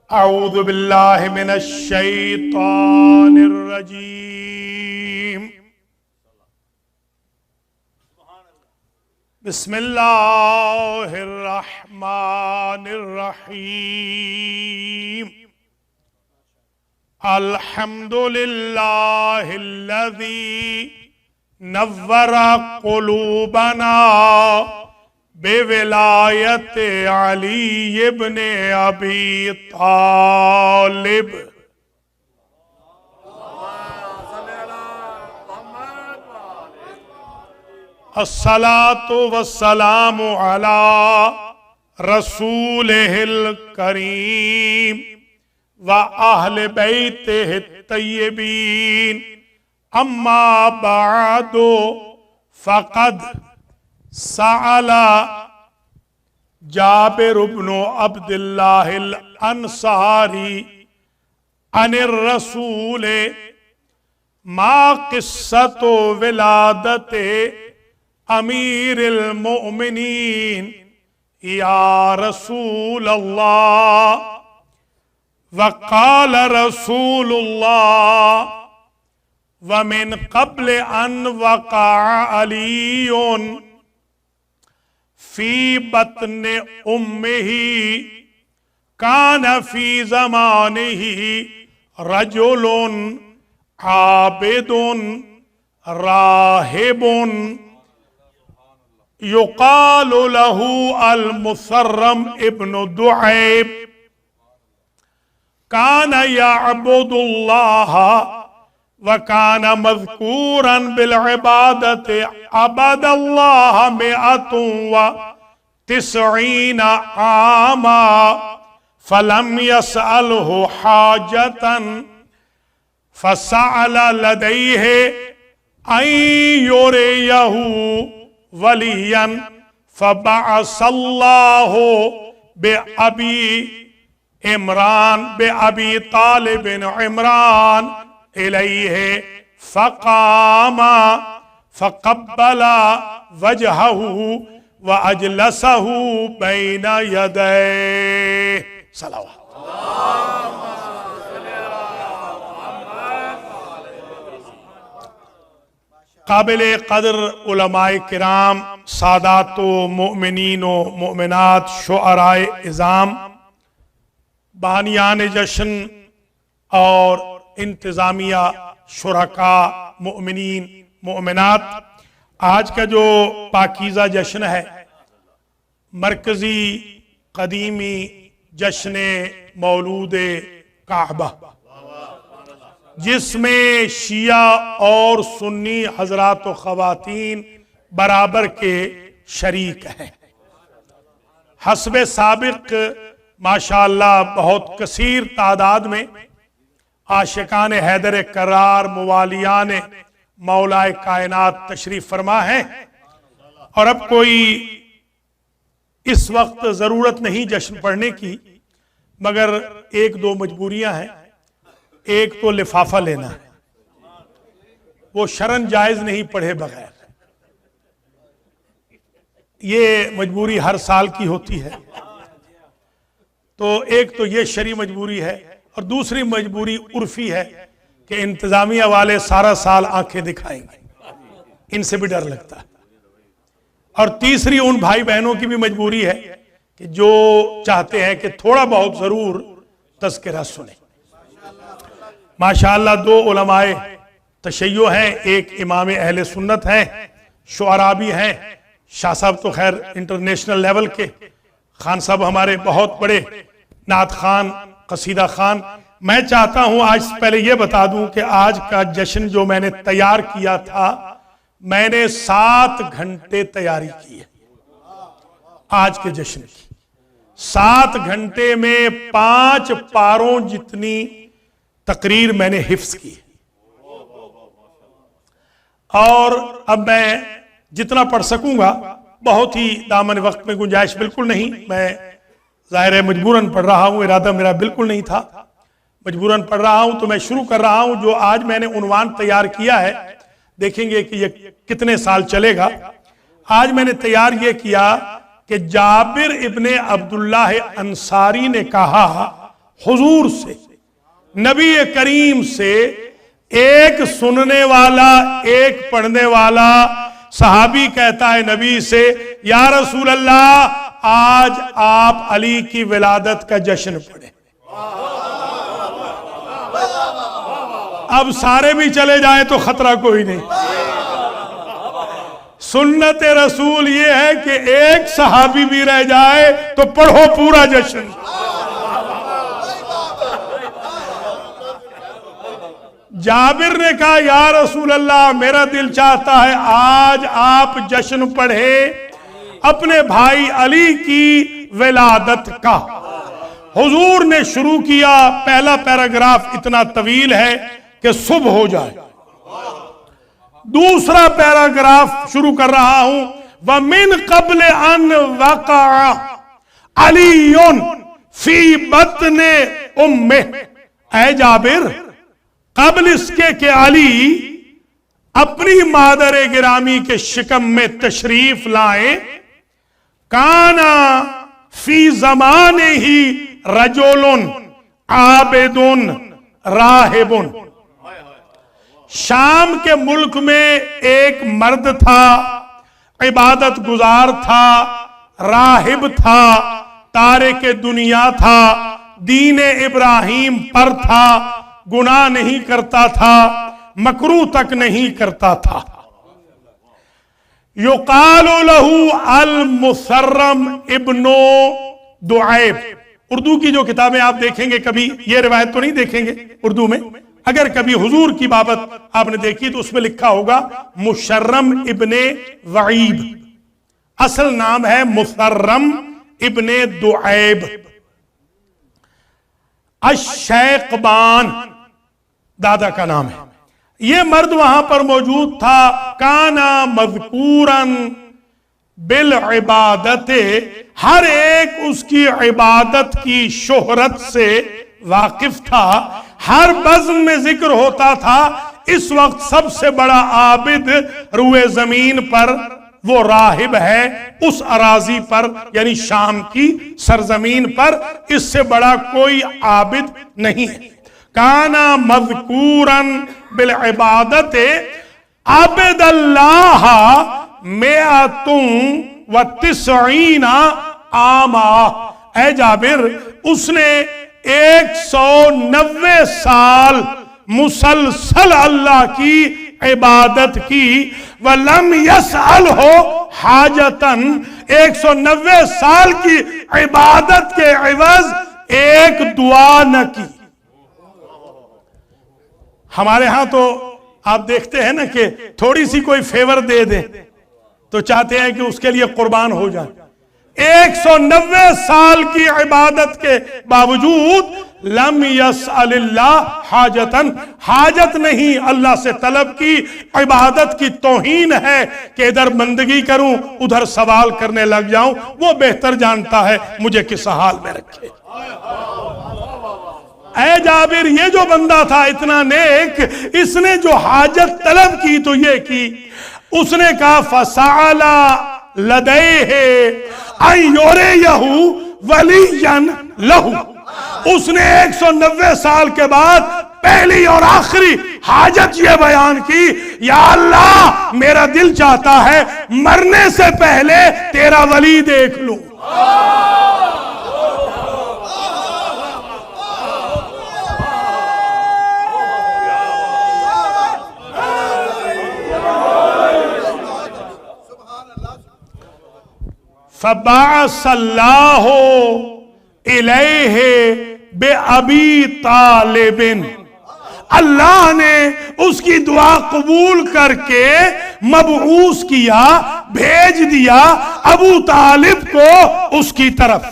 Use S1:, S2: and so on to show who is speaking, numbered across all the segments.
S1: अऊज़ु बिल्लाहि मिनश शैतानिर रजीम। बिस्मिल्लाहिर रहमानिर रहीम। अल्हम्दुलिल्लाहिल्लज़ी नव्वरा क़ुलूबना बेविलायत अली इब्ने अबी तालिब। अस्सलातु वस्सलामु अला रसूलिहिल करीम व अहले बैतिहि तय्यबीन। अम्मा बअदु फ़क़द सअला जाबिर इब्नु अब्दिल्लाहिल अंसारी अनिर रसूल मा क़िस्सतु विलादते अमीरिल मोमिनीन या रसूल अल्लाह। वक़ाल रसूलुल्लाह व मिन क़ब्ल अन वक़अ अलीयुन फी बत्न उम्मिही कान फी ज़मानिही रजुलुन आबिदुन राहिबुन युक़ालु लहू अल मुसर्रम इब्नु दुऐब कान यअबुदुल्लाह व कान मज़कूरन बिल इबादत अबदल्लाह मिअतुन व तिस्ईना आमा फलम यसअलहु हाजतन फसअल लदैहि अन युरियहु वलियन फबअसल्लाहु बिअबी इमरान बिअबी तालिब इमरान इलैहि फ़क़ामा फ़क़ब्बला वजहहु व अजलसहु बैन यदैहि। सलावत। काबिल कदर उलमाए किराम, सादातो मोमिनीनो मोमिनात, शुअराए इज़ाम, बानियान जश्न और इंतज़ामिया, शुरका, मोमिनीन, मोमिनात, आज का जो पाकीज़ा जश्न है, मरकज़ी कदीमी जश्न मौलूद काबा, जिसमें शिया और सुन्नी हजरात व ख़वातीन बराबर के शरीक हैं। हस्बे साबिक माशाअल्लाह बहुत कसीर तादाद में आशिकान हैदर करार, मुवालियान मौलाए कायनात तशरीफ फरमा है। और अब कोई इस वक्त जरूरत नहीं जश्न पढ़ने की, मगर एक दो मजबूरियां हैं। एक तो लिफाफा लेना है, वो शरन जायज नहीं पढ़े बगैर। ये मजबूरी हर साल की होती है, तो एक तो ये शरी मजबूरी है, और दूसरी मजबूरी उर्फी है कि इंतजामिया वाले सारा साल आंखें दिखाएंगे, इनसे भी डर लगता है। और तीसरी उन भाई बहनों की भी मजबूरी है कि जो चाहते हैं कि थोड़ा बहुत जरूर तज़किरा सुने। माशाअल्लाह दो उलमाए तशय्यो हैं, एक इमाम अहले सुन्नत हैं, शुअरा भी हैं। शाह साहब तो खैर इंटरनेशनल लेवल के, खान साहब हमारे बहुत बड़े नात खान, कसीदा खान। मैं चाहता हूं आज पहले ये बता दूं कि आज का जश्न जो मैंने तैयार किया था, मैंने 7 घंटे तैयारी की है आज के जश्न की। 7 घंटे में 5 पारों जितनी तकरीर मैंने हिफ्स की। और अब मैं जितना पढ़ सकूंगा, बहुत ही दामन वक्त में गुंजाइश बिल्कुल नहीं। मैं जाहिर है मजबूरन पढ़ रहा हूं, इरादा मेरा बिल्कुल नहीं था, मजबूरन पढ़ रहा हूं। तो मैं शुरू कर रहा हूं। जो आज मैंने उन्वान तैयार किया है, देखेंगे कि ये कितने साल चलेगा। आज मैंने तैयार ये किया कि जाबिर इब्ने अब्दुल्लाह अंसारी ने कहा, हुजूर से, नबी करीम से, एक सुनने वाला एक पढ़ने वाला सहाबी कहता है नबी से, या रसूल अल्लाह आज आप अली की विलादत का जश्न पढ़े। अब सारे भी चले जाए तो खतरा कोई नहीं। सुन्नत रसूल ये है कि एक सहाबी भी रह जाए तो पढ़ो पूरा जश्न। जाबिर ने कहा या रसूल अल्लाह मेरा दिल चाहता है आज आप जश्न पढ़े अपने भाई अली की विलादत का। हुजूर ने शुरू किया, पहला पैराग्राफ इतना तवील है कि सुबह हो जाए। दूसरा पैराग्राफ शुरू कर रहा हूं, व मिन कब्ल अन वक़ा अलीयुन फी बत्ने उम्मे। ऐ जाबिर, कब्ल इसके के अली अपनी मादर गिरामी के शिकम में तशरीफ लाए। काना फी जमाने ही रजोलुन आबिदुन राहिबुन। शाम के मुल्क में एक मर्द था, इबादत गुजार था, राहिब था, तारिक दुनिया था, दीन इब्राहिम पर था, गुनाह नहीं करता था, मकरू तक नहीं करता था। युकालु लहू अल मुसर्रम इब्नो दुआइब। उर्दू की जो किताबें आप देखेंगे, कभी ये रिवायत तो नहीं देखेंगे उर्दू में, अगर कभी हुजूर की बाबत आपने देखी तो उसमें लिखा होगा मुशर्रम इब्ने वईब। असल नाम है मुसर्रम इब्ने दुआइब अश-शैक़बान, दादा का नाम है। यह मर्द वहां पर मौजूद था। काना मज़कूरन बिल इबादते, हर एक उसकी इबादत की शोहरत से वाकिफ था। हर बज़्म में जिक्र होता था इस वक्त सबसे बड़ा आबिद रुए जमीन पर वो राहिब है, उस अराजी पर यानी शाम की सरजमीन पर इससे बड़ा कोई आबिद नहीं है। काना मज़कूरन बिल इबादत आबिदल्लाह मिअतुन व तिस्ईना आमा। ऐ जाबिर, उसने 190 साल मुसलसल अल्लाह की इबादत की। वलम यसअल हो हाजतन, 190 साल की इबादत के एवज एक दुआ न की। हमारे यहां तो आप देखते हैं ना कि थोड़ी सी कोई फेवर दे दे तो चाहते हैं कि उसके लिए कुर्बान हो जाए। 190 साल की इबादत के बावजूद लम यसअलिल्लाह हाजतन, हाजत नहीं अल्लाह से तलब की। इबादत की तौहीन है कि इधर बंदगी करूं उधर सवाल करने लग जाऊं। वो बेहतर जानता है मुझे किस हाल में रखे। ऐ जाबिर, ये जो बंदा था इतना नेक, इसने जो हाजत तलब की तो ये की, उसने कहा फसाला लदैहे अयोरेयहु वलियन लहू। उसने 190 साल के बाद पहली और आखिरी हाजत ये बयान की, या अल्लाह मेरा दिल चाहता है मरने से पहले तेरा वली देख लूं। फबाअसल्लाहु इलैहि बेअबी तालिबिन, अल्लाह ने उसकी दुआ कबूल करके मबऊस किया, भेज दिया अबू तालिब को उसकी तरफ।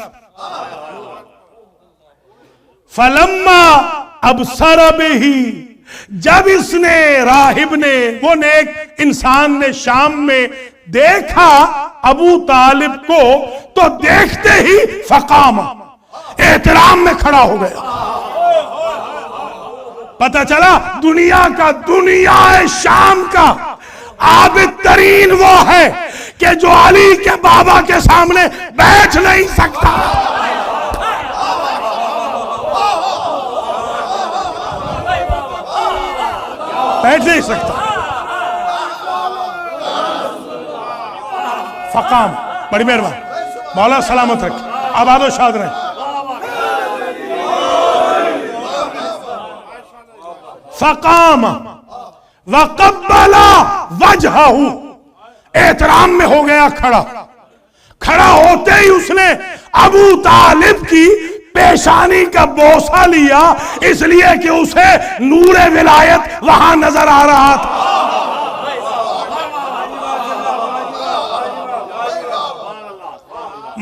S1: फलम्मा अबसर बिही, जब इसने राहिब ने, वो नेक इंसान ने शाम में देखा अबू तालिब को, तो देखते ही फकामा, एहतराम में खड़ा हो गया। पता चला दुनिया का, दुनिया शाम का आबिद तरीन वो है कि जो अली के बाबा के सामने बैठ नहीं सकता। बैठ नहीं सकता। फकाम, बड़ी मेहरबानी, मौला सलामत रखे, आबाद और शाद रहे। फकाम वक़ब्बला वजहहू, एहतराम में हो गया खड़ा। खड़ा होते ही उसने अबू तालिब की पेशानी का बोसा लिया, इसलिए कि उसे नूरे विलायत वहां नजर आ रहा था।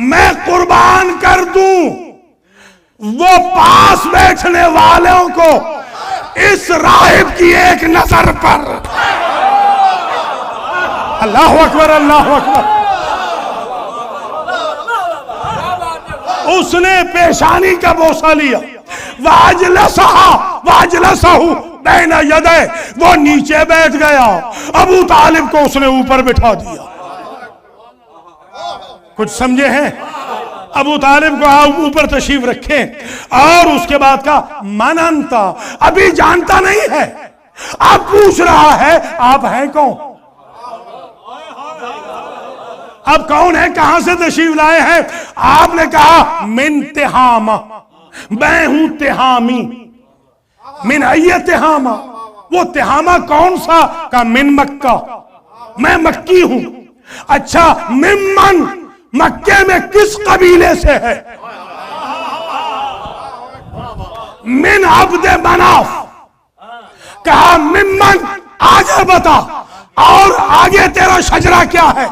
S1: मैं कुर्बान कर दूं वो पास बैठने वालों को इस राहिब की एक नजर पर। अल्लाह अकबर, अल्लाह अकबर। उसने पेशानी का बोसा लिया, वाजलसहू बैन यदै, वो नीचे बैठ गया, अबू तालिब को उसने ऊपर बिठा दिया। कुछ समझे हैं? अबू तालिब को आप ऊपर तशरीफ रखे और उसके बाद का मनंता, अभी जानता नहीं है, आप पूछ रहा है आप हैं कौन, अब कौन है, कहां से तशरीफ लाए हैं? आपने कहा मिन तिहामा, मैं हूं तिहामी। मिन अय्य तिहामा, वो तिहामा कौन सा? का मिन मक्का, मैं मक्की हूं। अच्छा, मिम्मन, मक्के में किस कबीले से है? मिन अब्दे मनाफ। कहा मिम्मन, आगे बता, और आगे तेरा शजरा क्या है?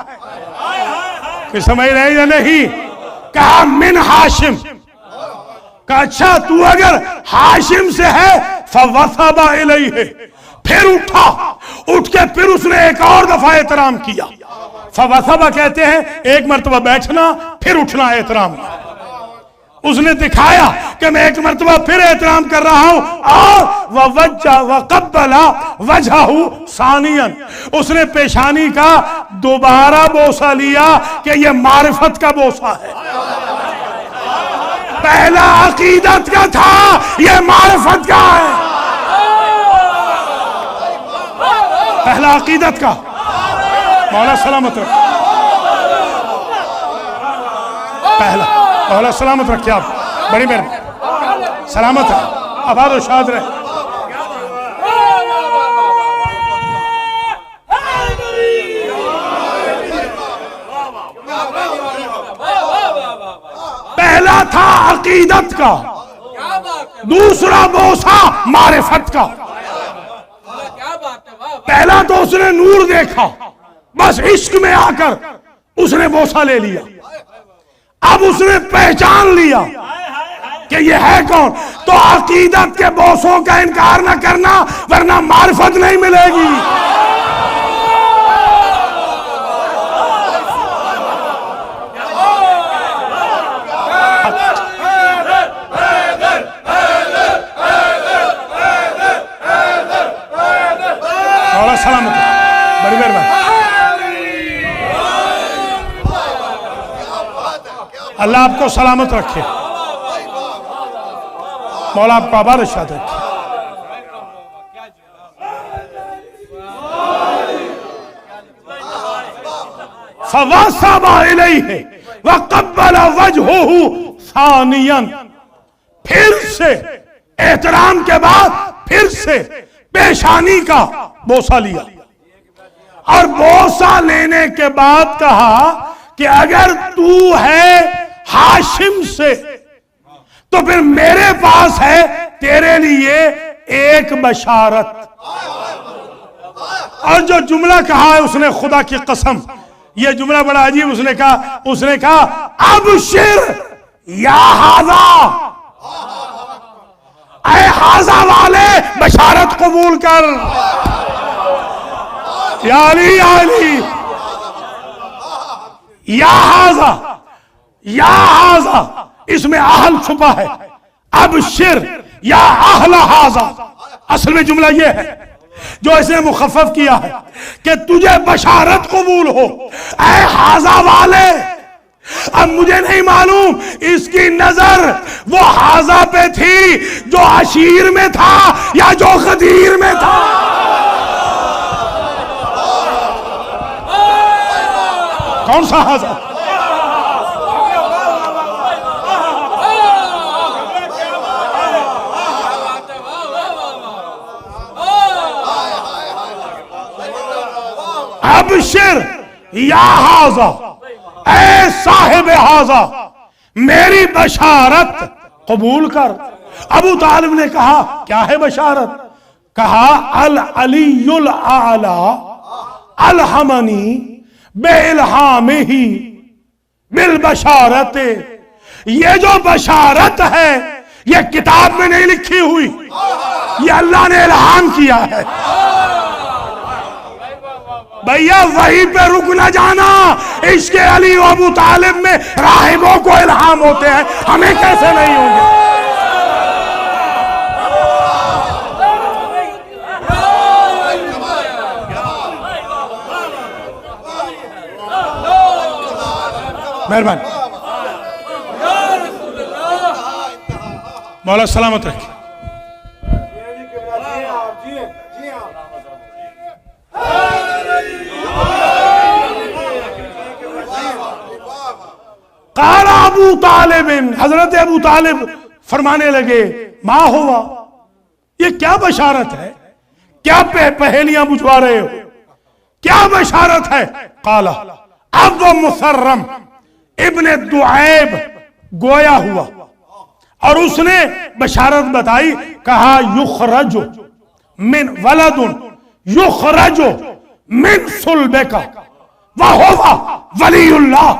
S1: कि समझ रहे या नहीं? कहा मिन हाशिम। कहा अच्छा, तू अगर हाशिम से है फवसबा इलैहि, फिर उठा, उठ के फिर उसने एक और दफा एहतराम किया। फवसबा कहते हैं एक मर्तबा बैठना फिर उठना एहतराम। उसने दिखाया कि मैं एक मर्तबा फिर एहतराम कर रहा हूं, और वक़ब्बला वजहहू सानियन, उसने पेशानी का दोबारा बोसा लिया कि यह मारिफत का बोसा है। पहला अकीदत का था, यह मारिफत का है। पहला अकीदत का, मौला सलामत रखे, पहला मौला सलामत रखे, आप बड़ी मेहरबानी, सलामत है, आबाद और शाद रहे। पहला था अकीदत का, दूसरा बोसा मारिफत का। पहला तो उसने नूर देखा, बस इश्क में आकर उसने बोसा ले लिया। अब उसने पहचान लिया कि ये है कौन, तो अकीदत के बोसों का इनकार न करना, वरना मारिफत नहीं मिलेगी। सलामत, बड़ी मेहरबानी, अल्लाह आपको सलामत रखे, मौला आपको आबाद शाद रखे। फवसबा इलैहि वक़ब्बला वजहहू सानियन, फिर से एहतराम के बाद फिर से पेशानी का बोसा लिया, और बोसा लेने के बाद कहा कि अगर तू है हाशिम से तो फिर मेरे पास है तेरे लिए एक बशारत। और जो जुमला कहा है उसने, खुदा की कसम, यह जुमला बड़ा अजीब, उसने कहा अबशिर या हाजा, ऐ हाजा वाले बशारत कबूल कर। या अली, या अली, या हाजा, या हाजा, इसमें आहल छुपा है। अबशिर या आहला हाजा, असल में जुमला यह है जो इसने मुखफ़फ़ किया है कि तुझे बशारत कबूल हो ऐ हाजा वाले। अब मुझे नहीं मालूम इसकी नजर वो हाजा पे थी जो अशीर में था या जो गदीर में था। कौन सा हाजा? अबशिर या हाजा, ऐ साहिब हाजा, मेरी बशारत कबूल कर। अबू तालिब ने कहा क्या है बशारत? कहा अल अलीयुल आला अलहमनी बेइल्हामिही बिल बशारत। ये जो बशारत है ये किताब में नहीं लिखी हुई, ये अल्लाह ने इल्हाम किया है। भैया वहीं पे रुक न जाना। इश्क़े अली व अबू तालिब में राहिबों को इल्हाम होते हैं, हमें कैसे नहीं होंगे? मेहरबानी, मौला सलामत रखे। काला अबू तालिब, हजरत अबू तालिब फरमाने लगे माँ हुआ, ये क्या बशारत है? क्या पहेलियां बुझवा रहे हो? क्या बशारत है? काला अब वो मुसर्रम इब्ने दुआब गोया हुआ और उसने बशारत बताई। कहा युखरजो मिन वलदुन युखरजो मिन सुल्बेका वहुवा वलीउल्लाह।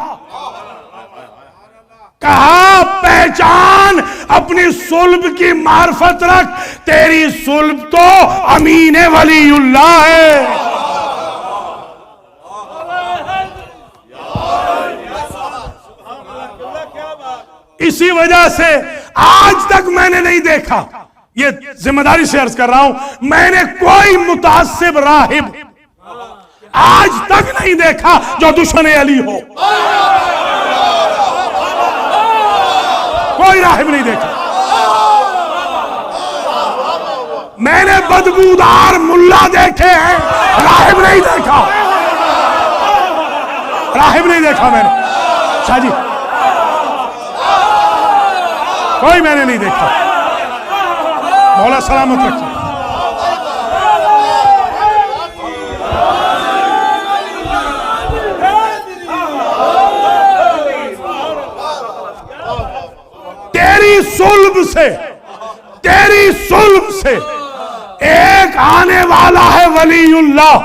S1: कहा पहचान अपनी सुल्ब की मार्फत रख, तेरी सुल्ब तो अमीन वलीउल्लाह है। इसी वजह से आज तक मैंने नहीं देखा, ये जिम्मेदारी से अर्ज कर रहा हूं, मैंने कोई मुतासिब राहिब आज तक नहीं देखा जो दुश्मन अली हो। कोई राहिब नहीं देखा। मैंने बदबूदार मुल्ला देखे हैं, राहिब नहीं देखा। राहिब नहीं देखा मैंने। शाह जी कोई मैंने नहीं देखा। मौला सलामत रखे। तेरी सुल्ब से एक आने वाला है वलीउल्लाह,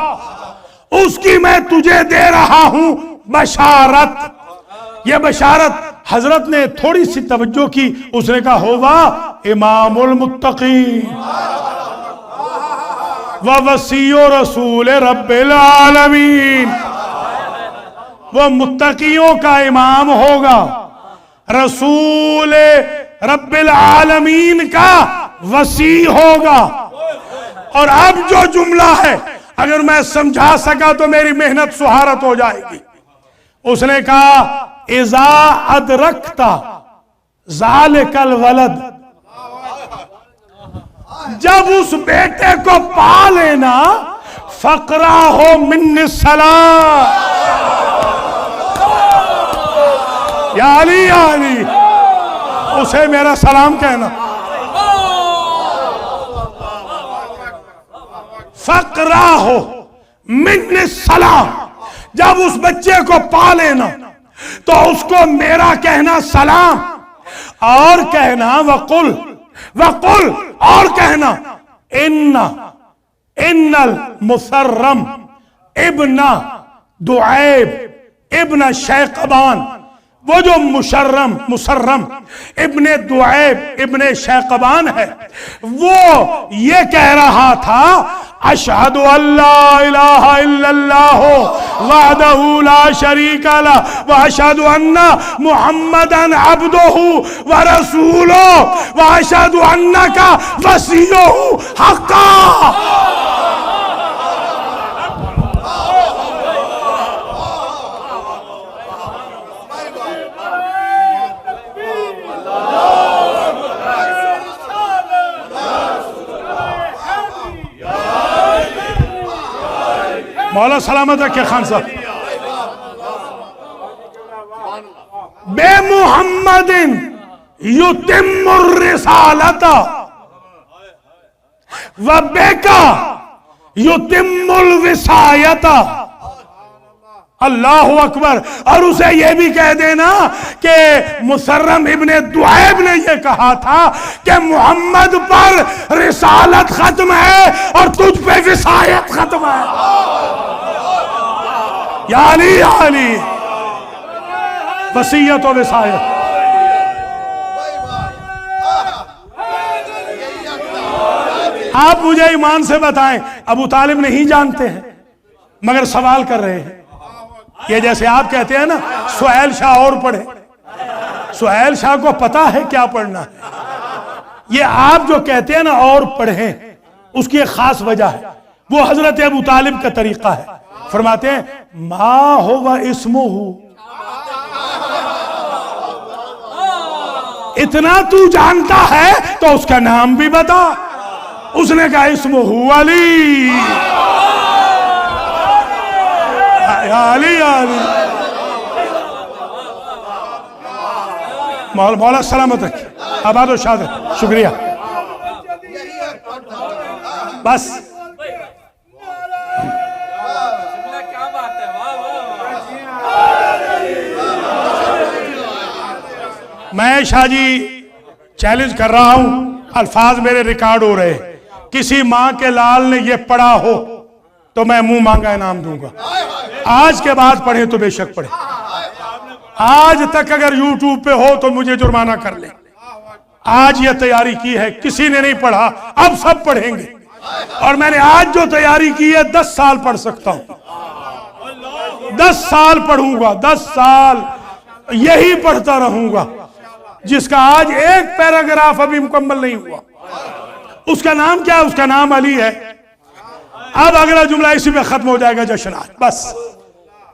S1: उसकी मैं तुझे दे रहा हूं बशारत। यह बशारत हजरत ने थोड़ी सी तवज्जो की, उसने कहा होगा इमामुल मुत्तकीन व वसीयो रसूल रब्बिल आलमीन, वो मुत्तकियों का इमाम होगा, रसूल रब्बिल आलमीन का वसी होगा। और अब जो जुमला है अगर मैं समझा सका तो मेरी मेहनत सुहारत हो जाएगी। उसने कहा इज़ा अदरकता ज़ालिकल वलद, जब उस बेटे को पा लेना, फकरा हो मिन्नी सलाम, या अली उसे मेरा सलाम कहना। फकरा हो मिन्नी सलाम, जब उस बच्चे को पा लेना तो उसको मेरा कहना सलाम, और कहना वकुल वकुल, और कहना इन्नल मुसर्रम इब्ना दुआब इब्न शैकबान, वो जो मुसर्रम इब्ने दुआब इब्ने शैकबान है, वो ये कह रहा था अशहदु अल्ला इलाहा इल्लल्लाह वहदहु ला शरीका लह व अशहदु अन्ना मुहम्मदन अब्दुहु व रसूलुहु व अशहदु अन्नका वसीयुहु हक्का। मौला सलामत रखे खान साहब। बे मुहम्मदिन युतिम्मुर रिसालता व बेका युतिम्मुल विसायता। अल्लाह अकबर। और उसे यह भी कह देना कि मुसर्रम इब्ने दुआइब ने यह कहा था कि मोहम्मद पर रिसालत खत्म है और तुझ पे विसायत खत्म है। या अली वसीयत और विसायत। आप मुझे ईमान से बताएं, अबू तालिब नहीं जानते हैं मगर सवाल कर रहे हैं। ये जैसे आप कहते हैं ना सुहेल शाह और पढ़े, सुहेल शाह को पता है क्या पढ़ना है। ये आप जो कहते हैं ना और पढ़े, उसकी एक खास वजह है, वो हजरत अबू तालिब का तरीका है। फरमाते हैं मा हुवा इस्मुहु, इतना तू जानता है तो उसका नाम भी बता। उसने कहा इस्मुहु अली। अली अली मौला सलामत रखिए, आबाद और शाद। शुक्रिया। बस
S2: क्या बात है, वाह वाह।
S1: मैं शाह जी चैलेंज कर रहा हूं, अल्फाज मेरे रिकॉर्ड हो रहे हैं। किसी मां के लाल ने यह पढ़ा हो तो मैं मुंह मांगा इनाम दूंगा। आज के बाद पढ़े तो बेशक पढ़े। आज तक अगर यूट्यूब पे हो तो मुझे जुर्माना कर ले। आज ये तैयारी की है, किसी ने नहीं पढ़ा, अब सब पढ़ेंगे। और मैंने आज जो तैयारी की है 10 साल पढ़ सकता हूं, 10 साल पढ़ूंगा, 10 साल यही पढ़ता रहूंगा। जिसका आज एक पैराग्राफ अभी मुकम्मल नहीं हुआ, उसका नाम क्या है? उसका नाम अली है। अब अगला जुमला इसी में खत्म हो जाएगा जश्न आज। बस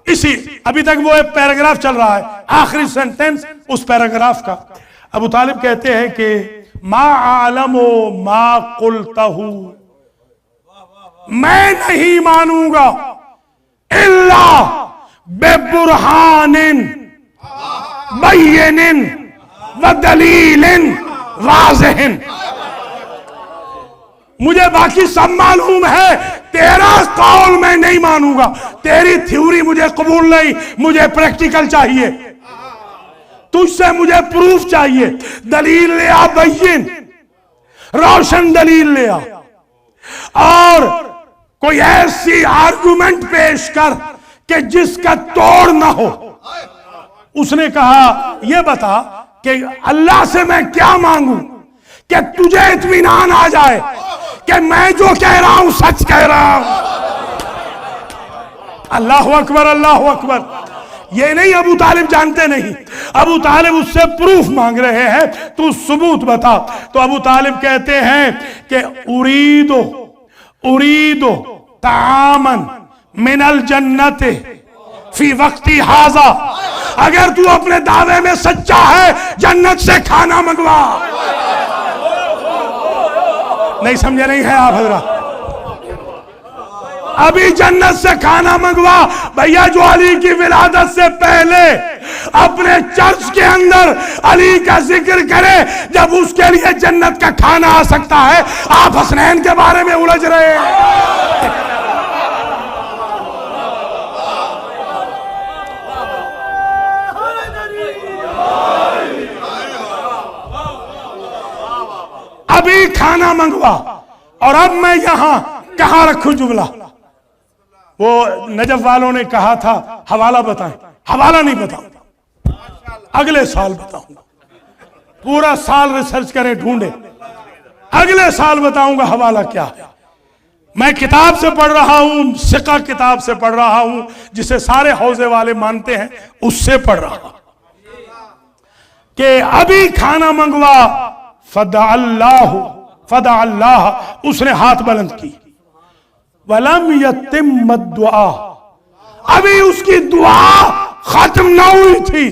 S1: इसी, अभी तक वो एक पैराग्राफ चल रहा है, आखिरी सेंटेंस उस पैराग्राफ का। अबू तालिब कहते हैं कि मा आलमो मा कुलतहु, मैं नहीं मानूंगा इल्ला बेबुरहानिन बय्यिनिन व दलीलिन वाज़िहिन। मुझे बाकी सब मालूम है, तेरा कौल मैं नहीं मानूंगा, तेरी थ्योरी मुझे कबूल नहीं, मुझे प्रैक्टिकल चाहिए, तुझसे मुझे प्रूफ चाहिए। दलील ले आ बय्यिन, रोशन दलील ले आ, और कोई ऐसी आर्गुमेंट पेश कर कि जिसका तोड़ ना हो। उसने कहा यह बता कि अल्लाह से मैं क्या मांगू कि तुझे इत्मीनान आ जाए कि मैं जो कह रहा हूं सच कह रहा हूं। अल्लाह अकबर, अल्लाह अकबर। ये नहीं अबू तालिब जानते नहीं, अबू तालिब उससे प्रूफ मांग रहे हैं, तू सबूत बता। तो अबू तालिब कहते हैं कि उरीदो तामन मिनल जन्नत फी वक्ती हाजा। अगर तू अपने दावे में सच्चा है, जन्नत से खाना मंगवा। नहीं समझे नहीं है आप हजरा? अभी जन्नत से खाना मंगवा। भैया जो अली की विलादत से पहले अपने चर्च के अंदर अली का जिक्र करे, जब उसके लिए जन्नत का खाना आ सकता है, आप हसनैन के बारे में उलझ रहे हैं। अभी खाना मंगवा। और अब मैं यहां कहां रखूं जुमला? वो नजफ वालों ने कहा था हवाला बताएं, हवाला नहीं बताऊंगा, अगले साल बताऊंगा। पूरा साल रिसर्च करें, ढूंढे, अगले साल बताऊंगा हवाला क्या है। मैं किताब से पढ़ रहा हूं, सिका किताब से पढ़ रहा हूं, जिसे सारे हौजे वाले मानते हैं, उससे पढ़ रहा हूं कि अभी खाना मंगवा। फदा अल्लाह, उसने हाथ बुलंद की। वलम यतिम दुआ, अभी उसकी दुआ खत्म न हुई थी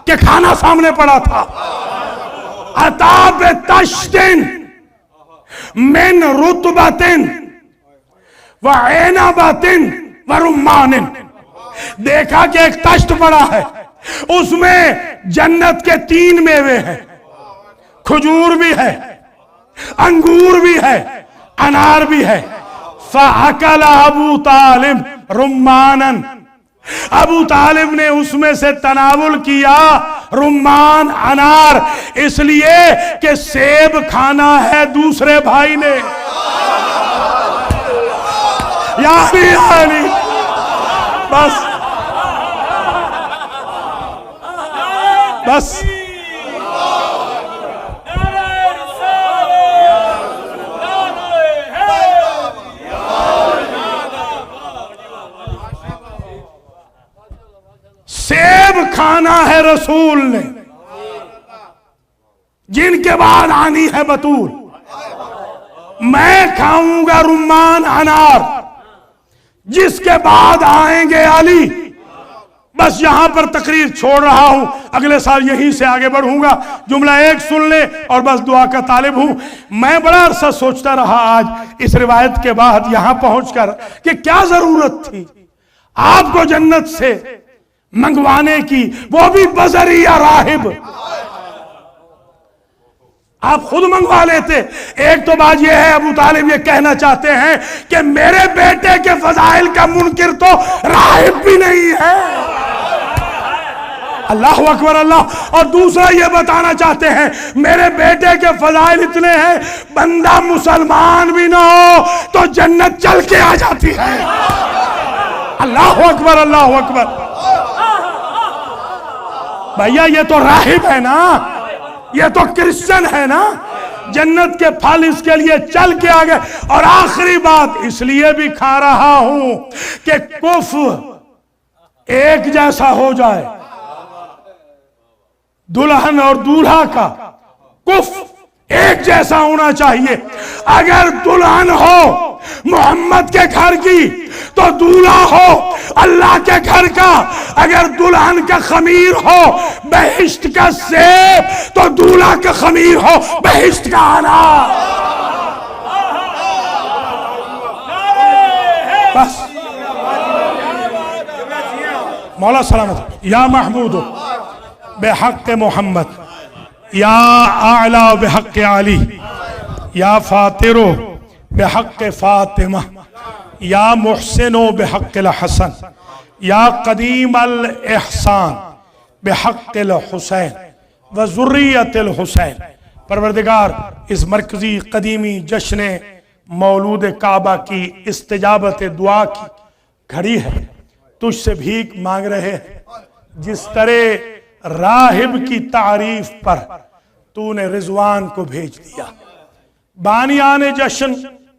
S1: कि खाना सामने पड़ा था। अताब तश्तिन मिन रुतबतिन व एनाबतिन व रुम्मानिन, देखा कि एक तश्त पड़ा है, उसमें जन्नत के 3 मेवे हैं, खजूर भी है, अंगूर भी है, अनार भी है। फ़अकला अबू तालिब रुम्मानन, अबू तालिब ने उसमें से तनावुल किया रुम्मान अनार, इसलिए कि सेब खाना है दूसरे भाई ने। यानी बस बस सेब खाना है रसूल ने, जिनके बाद आनी है बतूल। मैं खाऊंगा रुम्मान अनार, जिसके बाद आएंगे अली। बस यहां पर तकरीर छोड़ रहा हूं, अगले साल यहीं से आगे बढ़ूंगा। जुमला एक सुन ले और बस दुआ का तालिब हूं। मैं बड़ा अरसा सोचता रहा आज इस रिवायत के बाद यहां पहुंचकर कि क्या जरूरत थी आपको जन्नत से मंगवाने की, वो भी बजरिया राहिब। आप खुद मंगवा लेते। एक तो बात यह है, अबू तालिब ये कहना चाहते हैं कि मेरे बेटे के फजाइल का मुनकिर तो राहिब भी नहीं है। अल्लाह अकबर अल्लाह। और दूसरा ये बताना चाहते हैं मेरे बेटे के फजाइल इतने हैं, बंदा मुसलमान भी ना हो तो जन्नत चल के आ जाती है। अल्लाह अकबर अल्लाह अकबर। भैया ये तो राहिब है ना, ये तो क्रिश्चियन है ना, जन्नत के फल इसके लिए चल के आ गए। और आखिरी बात इसलिए भी खा रहा हूं कि कुफ एक जैसा हो जाए, दुल्हन और दूल्हा का कुफ एक जैसा होना चाहिए। अगर दुल्हन हो मोहम्मद के घर की तो दूल्हा हो अल्लाह के घर का। अगर दुल्हन का खमीर हो बहिश्त का सेब तो दूल्हा का खमीर हो बहिश्त का अनार। बस मौला सलामत। या महमूद बेहक मोहम्मद, या आला बेहक अली, या फातिरो बेहक फातिमा, या मुहसिनो बेहक हसन, या कदीम अल एहसान बेहक हुसैन व ज़ुर्रियत अल हुसैन। परवरदिगार इस मरकजी कदीमी जश्न मौलूद काबा की इस्तिजाबत दुआ की घड़ी है, तुझसे भीख मांग रहे हैं। जिस तरह राहिब की तारीफ पर तूने रिजवान को भेज दिया, बानियाने जश्न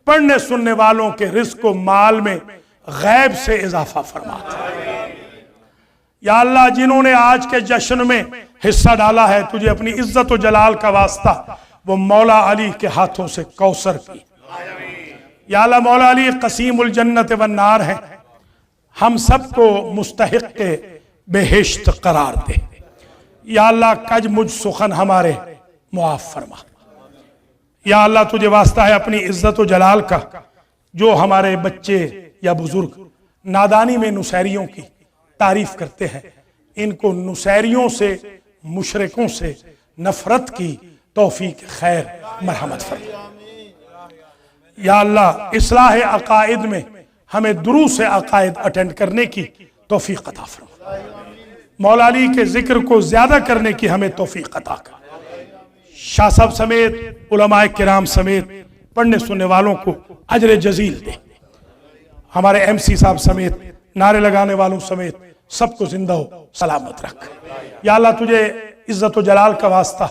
S1: पढ़ने सुनने वालों के रिज़्क़ व माल में गैब से इजाफा फरमा। या अल्लाह जिन्होंने आज के जश्न में हिस्सा डाला है, तुझे अपनी इज्जत व जलाल का वास्ता वो मौला अली के हाथों से कौसर पी। या अल्लाह मौला अली कसीमुल जन्नत व नार है, हम सबको मुस्तहिक़ बेहिश्त करार दे। या अल्लाह कज मुझ सुखन हमारे मुआफ़ फरमा। या अल्लाह तुझे वास्ता है अपनी इज्जत व जलाल का, जो हमारे बच्चे या बुजुर्ग नादानी में नुसैरियों की तारीफ करते हैं, इनको नुसैरियों से मुशरिकों से नफरत की तौफीक खैर मरहमत फरमा। या अल्लाह इस्लाह अकायद में हमें दुरूस अकायद अटेंड करने की तौफीक अता फरमा। मौला अली के जिक्र को ज्यादा करने की हमें तौफीक अता कर। शाह साहब समेत उलमाए किराम समेत पढ़ने सुनने वालों को अजर जजील दे। हमारे MC साहब समेत नारे लगाने वालों समेत सबको जिंदा हो सलामत रख। या अल्लाह तुझे इज्जत व जलाल का वास्ता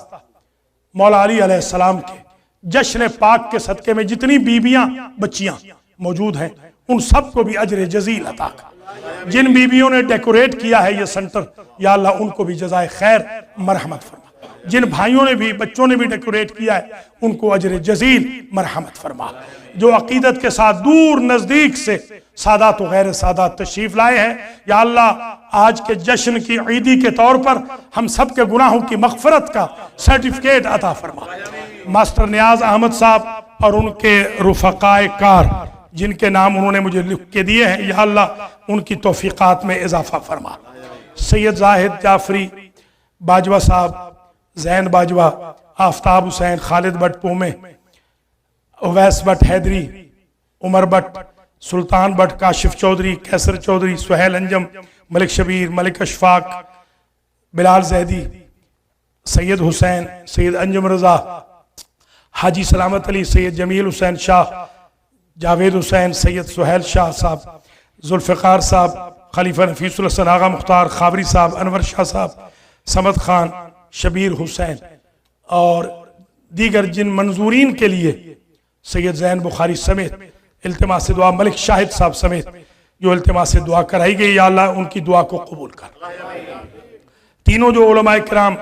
S1: मौला अली अलैहिस्सलाम के जश्न पाक के सदके में जितनी बीबियां बच्चियां मौजूद हैं उन सबको भी अजर जजील अता कर। जिन बीबियों ने डेकोरेट किया है ये सेंटर, या अल्लाह उनको भी जज़ाए खैर मरहमत फरमा। जिन भाइयों ने भी बच्चों ने भी डेकोरेट किया है उनको अजर जजील मरहमत फरमा। जो अकीदत के साथ दूर नजदीक से सादात व गैर सादात तशरीफ लाए हैं, या अल्लाह आज के जश्न की ईदी के तौर पर हम सब के गुनाहों की मगफरत का सर्टिफिकेट अता फरमा। मास्टर नियाज अहमद साहब और उनके रुफकाए कार जिनके नाम उन्होंने मुझे लिख के दिए हैं, या अल्लाह उनकी तौफीकात में इजाफा फरमा। सैयद जाहिद जाफरी बाजवा साहब, जैन बाजवा, आफ्ताब हुसैन, खालिद भट्ट पोमे, उवैस भट्ट हैदरी, उमर भट्ट, सुल्तान भट्ट, काशिफ चौधरी, कैसर चौधरी, सुहेल अंजम, मलिक शबीर, मलिक अशफाक, बिलाल जैदी, सैयद हुसैन, सैयद अंजुम रजा, हाजी सलामत अली, सैयद जमील हुसैन शाह, जावेद हुसैन, सैयद सुहेल शाह साहब, जुल्फ़िकार साहब, खलीफा नफीसुल हसन आगा मुख्तार, खाबरी साहब, अनवर शाह साहब, समद खान, शबीर हुसैन और दीगर जिन मंजूरीन के लिए सैयद जैन बुखारी समेत इल्तिमास दुआ मलिक शाहिद साहब समेत जो इल्तिमास दुआ कराई गई, या अल्लाह उनकी दुआ को कबूल कर। तीनों जो उलमाए किराम,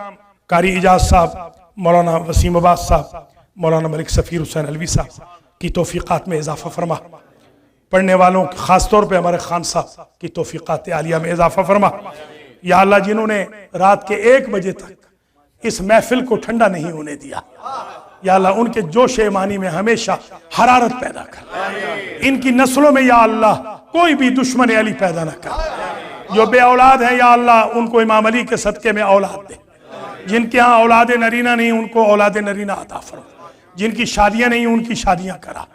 S1: कारी इजाज साहब, मौलाना वसीम अब्बास साहब, मौलाना मलिक सफ़ीर हुसैन अलवी साहब की तौफीक़ात में इजाफा फरमा। पढ़ने वालों ख़ासतौर पर हमारे खान साहब की तौफीक़ात आलिया में इजाफा फरमा। या अल्लाह जिन्होंने रात के 1 बजे तक इस महफिल को ठंडा नहीं होने दिया, या अल्लाह उनके जोश ईमानी में हमेशा हरारत पैदा कर। इनकी नस्लों में या अल्लाह कोई भी दुश्मन अली पैदा न कर। जो बे औलाद है या अल्लाह उनको इमाम अली के सदक़े में औलाद दे। जिनके यहाँ औलाद नरीना नहीं उनको औलाद नरीना अता फरमा। जिनकी शादियाँ नहीं उनकी शादियाँ करा।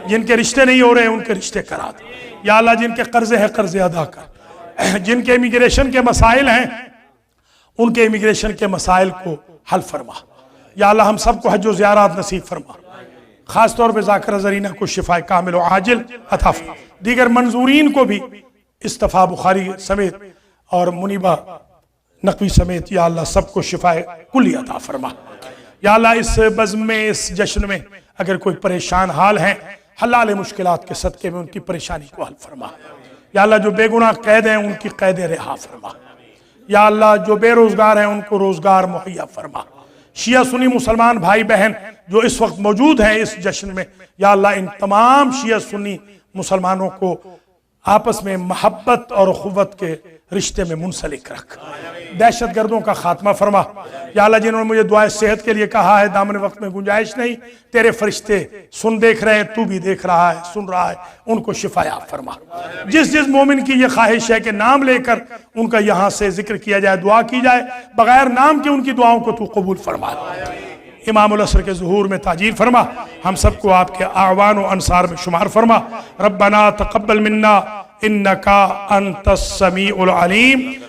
S1: जिनके रिश्ते नहीं हो रहे उनके रिश्ते करा दे। या अल्लाह जिनके कर्जे हैं कर्जे अदा कर। जिनके इमिग्रेशन के मसाइल हैं उनके इमिग्रेशन के मसाइल को हल फरमा। या अल्लाह हम सबको हज व ज़ियारत नसीब फरमा। खास तौर पर ज़ाकिरा ज़रीना को शिफाए कामिल व आजिल अता फरमा। दीगर मंजूरीन को भी इस्तफ़ा बुखारी समेत और मुनीबा नकवी समेत या अल्लाह सबको शिफाए कुल्ली अता फरमा। या अल्लाह इस बज़्म में, इस जश्न में अगर कोई परेशान हाल है, हलाल मुश्किलात के सदक़े में उनकी परेशानी को हल फरमा। या अल्लाह जो बेगुनाह कैद हैं उनकी कैद रिहा फरमा। या अल्लाह जो बेरोजगार हैं उनको रोजगार मुहैया फरमा। शिया सुन्नी मुसलमान भाई बहन जो इस वक्त मौजूद हैं इस जश्न में, या अल्लाह इन तमाम शिया सुन्नी मुसलमानों को आपस में मोहब्बत और उख़्वत के रिश्ते में मुंसलिक रख। दहशत गर्दों का खात्मा फरमा। या अल्लाह जिन्होंने मुझे दुआए सेहत के लिए कहा है, दामन वक्त में गुंजाइश नहीं, तेरे फरिश्ते सुन देख रहे हैं, तू भी देख रहा है, सुन रहा है, उनको शिफाया फरमा। जिस जिस मोमिन की ये ख्वाहिश है कि नाम लेकर उनका यहाँ से जिक्र किया जाए, दुआ की जाए, बगैर नाम के उनकी दुआओं को तू कबूल फरमा। इमामुल असर के ज़ुहूर में ताजील फरमा। हम सबको आपके आवान व अंसार में शुमार फरमा। रब्बना तक़ब्बल मिन्ना इन्नका अंतस समीउल अलीम